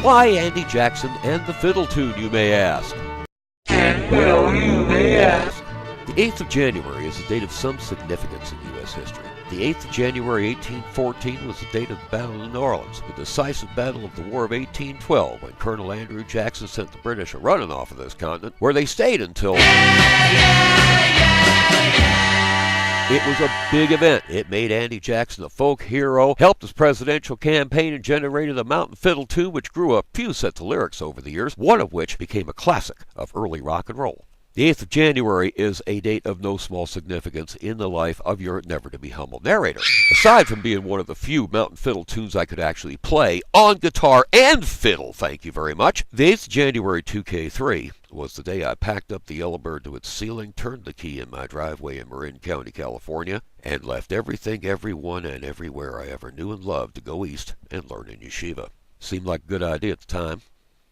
Why Andy Jackson and the fiddle tune, you may ask? And well, you may ask. The 8th of January is a date of some significance in U.S. history. The 8th of January 1814 was the date of the Battle of New Orleans, the decisive battle of the War of 1812, when Colonel Andrew Jackson sent the British a running off of this continent, where they stayed until... It was a big event. It made Andy Jackson a folk hero, helped his presidential campaign, and generated a mountain fiddle tune which grew a few sets of lyrics over the years, one of which became a classic of early rock and roll. The 8th of January is a date of no small significance in the life of your never-to-be-humble narrator. Aside from being one of the few mountain fiddle tunes I could actually play on guitar and fiddle, thank you very much, the 8th of January 2K3 was the day I packed up the Yellowbird to its ceiling, turned the key in my driveway in Marin County, California, and left everything, everyone, and everywhere I ever knew and loved to go east and learn in yeshiva. Seemed like a good idea at the time.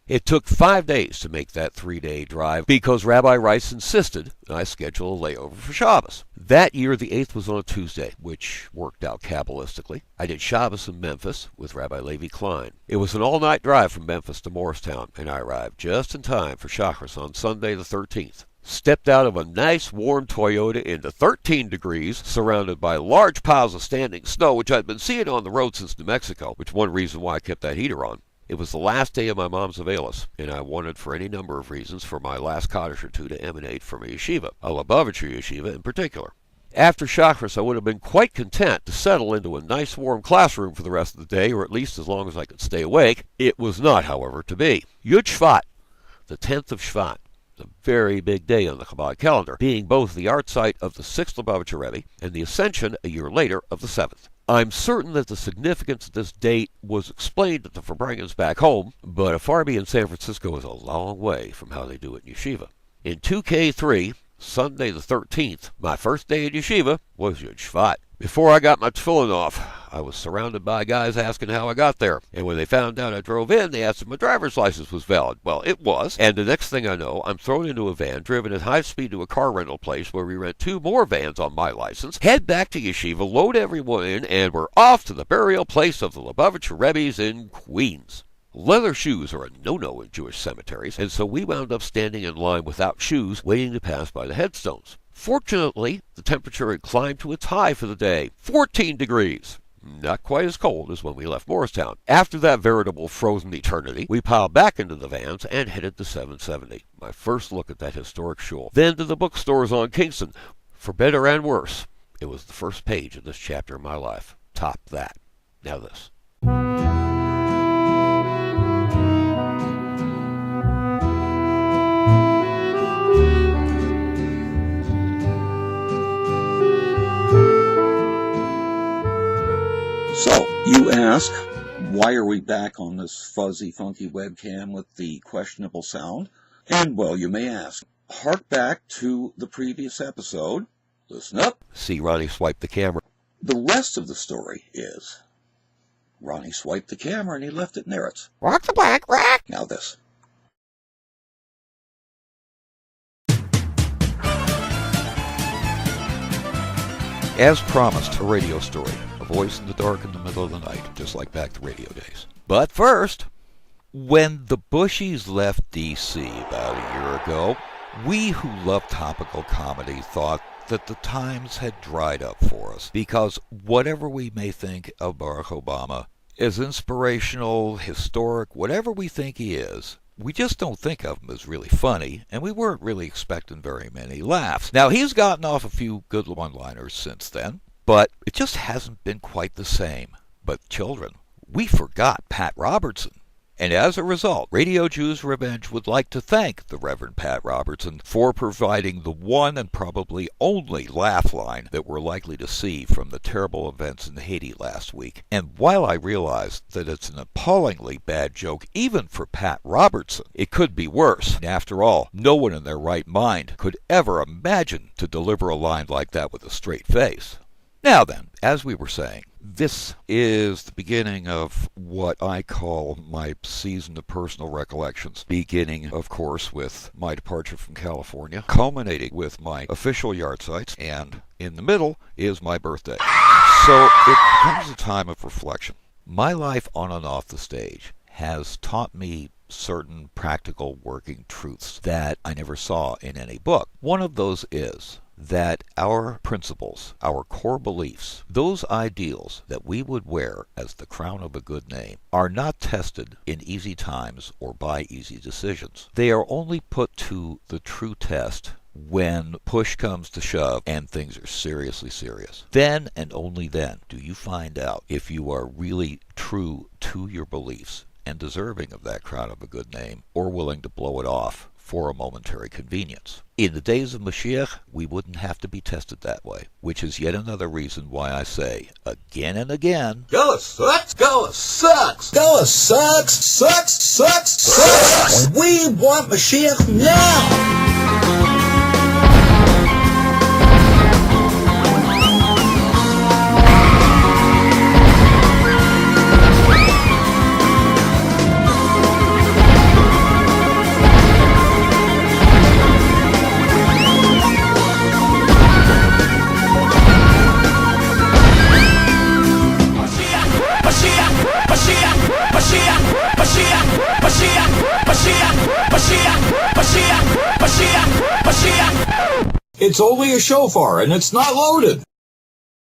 It took 5 days to make that 3-day drive because Rabbi Rice insisted I schedule a layover for Shabbos. That year, the 8th was on a Tuesday, which worked out Kabbalistically. I did Shabbos in Memphis with Rabbi Levi Klein. It was an all-night drive from Memphis to Morristown, and I arrived just in time for Shacharis on Sunday the 13th. Stepped out of a nice warm Toyota into 13 degrees, surrounded by large piles of standing snow, which I'd been seeing on the road since New Mexico, which is one reason why I kept that heater on. It was the last day of my mom's Avelis, and I wanted for any number of reasons for my last Kaddish or two to emanate from a yeshiva, a Lubavitcher yeshiva in particular. After Shacharis, I would have been quite content to settle into a nice warm classroom for the rest of the day, or at least as long as I could stay awake. It was not, however, to be. Yud Shvat, the 10th of Shvat, a very big day on the Chabad calendar, being both the art site of the 6th Lubavitcher Rebbe and the ascension a year later of the 7th. I'm certain that the significance of this date was explained to the Farbrengens back home, but a Farby in San Francisco is a long way from how they do it in yeshiva. In 2K3, Sunday the 13th, my first day in yeshiva was Yud Shvat. Before I got my tefillin off, I was surrounded by guys asking how I got there. And when they found out I drove in, they asked if my driver's license was valid. Well, it was. And the next thing I know, I'm thrown into a van, driven at high speed to a car rental place where we rent 2 more vans on my license, head back to yeshiva, load everyone in, and we're off to the burial place of the Lubavitcher Rebbe's in Queens. Leather shoes are a no-no in Jewish cemeteries, and so we wound up standing in line without shoes, waiting to pass by the headstones. Fortunately, the temperature had climbed to its high for the day, 14 degrees. Not quite as cold as when we left Morristown. After that veritable frozen eternity, we piled back into the vans and headed to 770. My first look at that historic shul. Then to the bookstores on Kingston. For better and worse, it was the first page of this chapter of my life. Top that. Now this. So, you ask, why are we back on this fuzzy, funky webcam with the questionable sound? And, well, you may ask, hark back to the previous episode, listen up. See Ronnie swipe the camera. The rest of the story is, Ronnie swiped the camera and he left it near it. Rock the black rack. Now this. As promised, a radio story. A voice in the dark in the middle of the night, just like back to radio days. But first, when the Bushies left D.C. about a year ago, we who love topical comedy thought that the times had dried up for us, because whatever we may think of Barack Obama, as inspirational, historic, whatever we think he is, we just don't think of him as really funny, and we weren't really expecting very many laughs. Now, he's gotten off a few good one-liners since then, but it just hasn't been quite the same. But children, we forgot Pat Robertson. And as a result, Radiojew's Revenge would like to thank the Reverend Pat Robertson for providing the one and probably only laugh line that we're likely to see from the terrible events in Haiti last week. And while I realize that it's an appallingly bad joke even for Pat Robertson, it could be worse. After all, no one in their right mind could ever imagine to deliver a line like that with a straight face. Now then, as we were saying, this is the beginning of what I call my season of personal recollections, beginning, of course, with my departure from California, culminating with my official yard sites, and in the middle is my birthday. So it becomes a time of reflection. My life on and off the stage has taught me certain practical working truths that I never saw in any book. One of those is that our principles, our core beliefs, those ideals that we would wear as the crown of a good name, are not tested in easy times or by easy decisions. They are only put to the true test when push comes to shove and things are seriously serious. Then and only then do you find out if you are really true to your beliefs and deserving of that crown of a good name, or willing to blow it off for a momentary convenience. In the days of Mashiach, we wouldn't have to be tested that way, which is yet another reason why I say, again and again, Go sucks, go sucks, go sucks, sucks. We want Mashiach now. It's only a shofar, and it's not loaded.